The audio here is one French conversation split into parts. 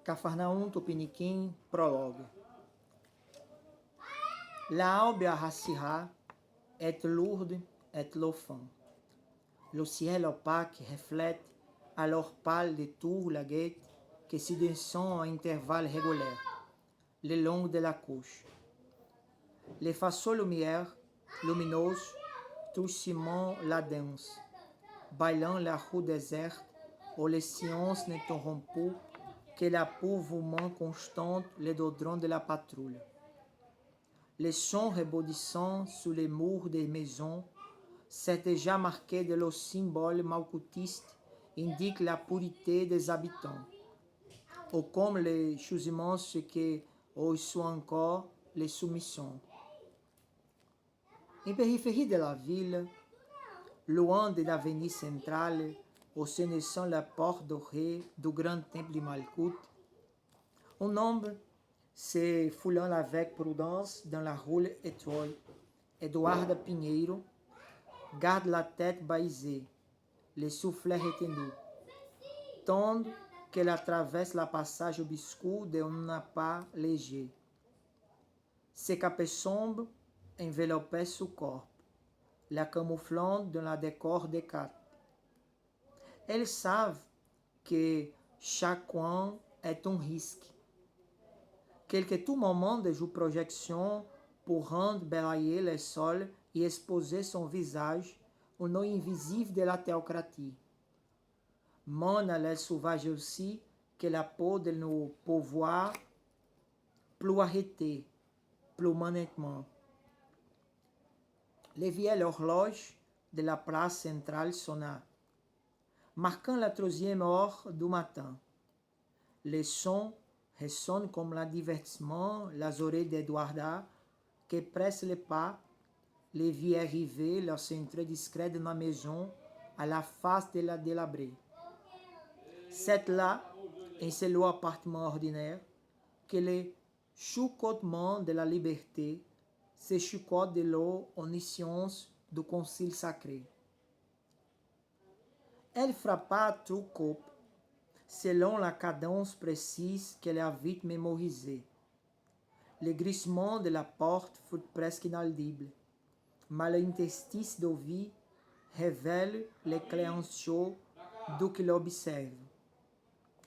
Capharnaüm Tupiniquim, prologue. L'aube à Hassira est lourde et l'offend. Le ciel opaque reflète alors pâle de tours la guette qui se descend à intervalles réguliers, le long de la couche. Les faisceaux lumineux touchent la danse, bailant la rue déserte où les sciences n'interrompent que la mouvement constant les dodrons de la patrouille. Les sons rebondissant sous les murs des maisons, c'est déjà marqué de le symbole malcoutiste indique la pureté des habitants, ou comme les chusements ce que sont encore les soumissions. En périphérie de la ville, loin de l'avenue centrale, où se naissant la porte dorée du grand temple de Malkout, un homme se foulant avec prudence dans la rue étroite, Eduardo Pinheiro, garde la tête baissée, le soufflet retenu, tandis qu'elle traverse le passage obscur d'un pas léger. Ses capes sombres enveloppaient son corps, la camouflant dans la décor des cartes. Elles savent que chaque coin est un risque, tout moment de jour projection pour rendre balayer le sol et exposer son visage au nom invisible de la théocratie. Mona les sauvages aussi que la peau de nos pouvoirs plus arrêtée, plus manettement. Les vieilles horloges de la place centrale sonna, marquant la 3e heure du matin. Les sons résonnent comme le divertissement, les oreilles d'Eduarda, qui presse les pas, les vit arriver, leur entrée discrète dans la maison, à la face de la délabrée. C'est là, en ce lot appartement ordinaire, que le chuchotement de la liberté se chuchote de l'eau omniscience du concile sacré. Elle frappa tout coup, selon la cadence précise qu'elle avait mémorisée. Le glissement de la porte fut presque inaudible, mais l'interstice d'ouvir révèle les cléanciaux du qui l'observe.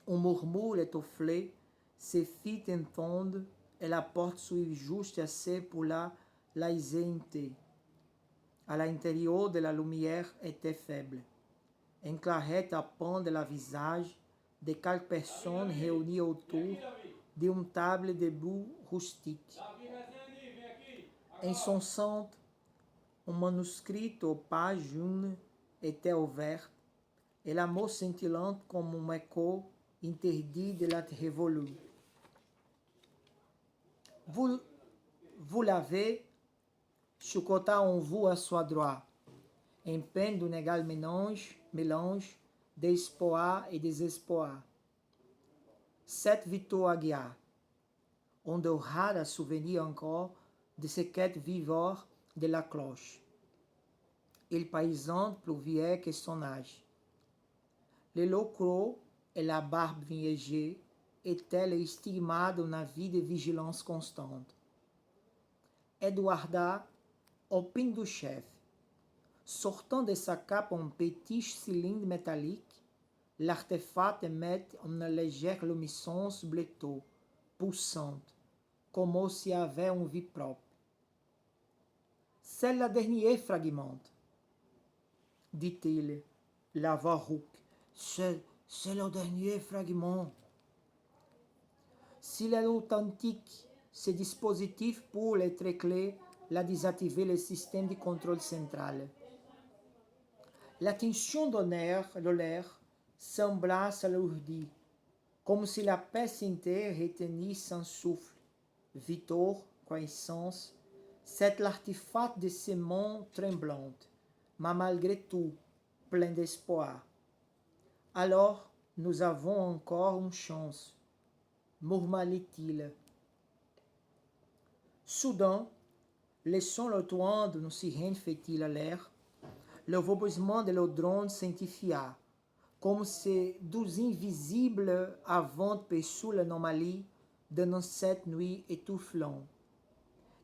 Un murmure étouffé se fit entendre et la porte s'ouvrit juste assez pour la entrer. À l'intérieur de la lumière était faible. Une clarette à peine de la visage de quelques personnes réunies autour d'une table de boue rustique. En son centre, un manuscrit aux pages jaunes était ouvert et la mot scintillante comme un écho interdit de la révolue. Vous l'avez, chuchota en vous à soi droite, en peine d'un égal mélange d'espoir et désespoir. Cette victoire à guiar, on de rares souvenirs encore de ce quête vivant de la cloche. Il paysan plus vieux que son âge. Le locro et la barbe viégée étaient les stigmates d'une vie de vigilance constante. Eduarda, au pin du chef, sortant de sa cape un petit cylindre métallique, l'artefact émet une légère luminescence bleutée, poussante, comme s'il y avait une vie propre. C'est le dernier fragment, dit-il, la voix rauque. C'est le dernier fragment. S'il est authentique, ce dispositif pour être clé l'a désactivé le système de contrôle central. L'attention donnée de l'air sembla s'alourdir, comme si la pièce entière retenait son souffle. Victor, croissance, c'est l'artefact de ses mains tremblantes, mais malgré tout, plein d'espoir. Alors, nous avons encore une chance, murmura-t-il. Soudain, le son lointain d'une sirène fait-il à l'air. Le vomissement de l'odron s'intensifia, comme ces deux invisibles avant perçu l'anomalie de cette nuit étoufflante.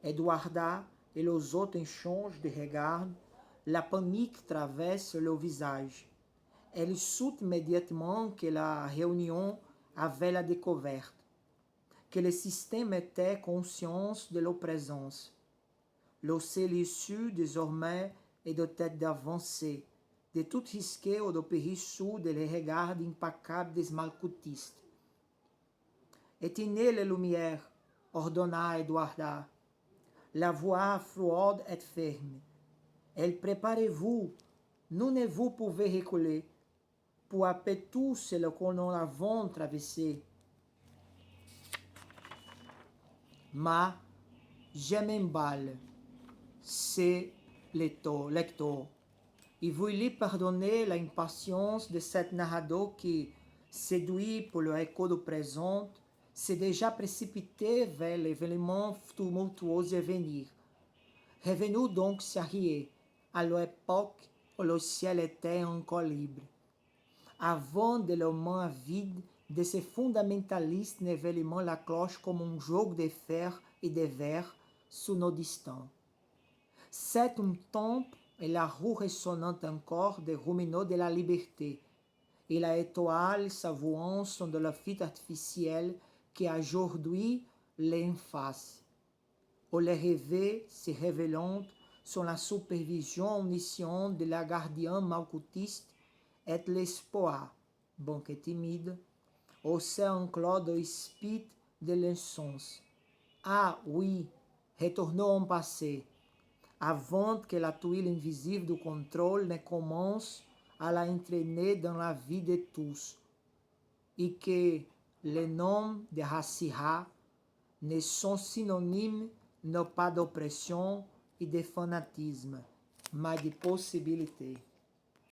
Eduarda et les autres échangent de regards, la panique traverse le visage. Elle sut immédiatement que la réunion avait la découverte, que le système était conscience de leur présence. Le ciel issu désormais est de tête d'avancée, de tout risquer ou de périr sous de les regards implacables des malcoutistes. Éteignez les lumières, ordonna Eduarda. La voix froide et ferme. Elle préparez-vous, nous ne vous pouvez reculer, pour après tout ce que nous avons traversé. Mais je m'emballe, c'est lecteur. Il voulait pardonner l'impatience de cet narrateur qui, séduit par le écho du présent, s'est déjà précipité vers l'événement tumultueux à venir. Revenu donc s'arrier à l'époque où le ciel était encore libre, avant de la main avide de ces fondamentalistes nivellant la cloche comme un jogo de fer et de verre sous nos distants. C'est un temple et la roue résonnante encore des ruminaux de la liberté, et la étoile savouant son de la fuite artificielle qui aujourd'hui l'efface, où les rêves se révélant sous la supervision omnisciente de la gardienne malcoutiste et l'espoir, bon que timide, au sein clos de spit de l'insens. Ah oui, retournons au passé, avant que la tuile invisible du contrôle ne commence à la entraîner dans la vie de tous, et que les noms de Hassiha ne sont synonymes non pas d'oppression et de fanatisme, mais de possibilité.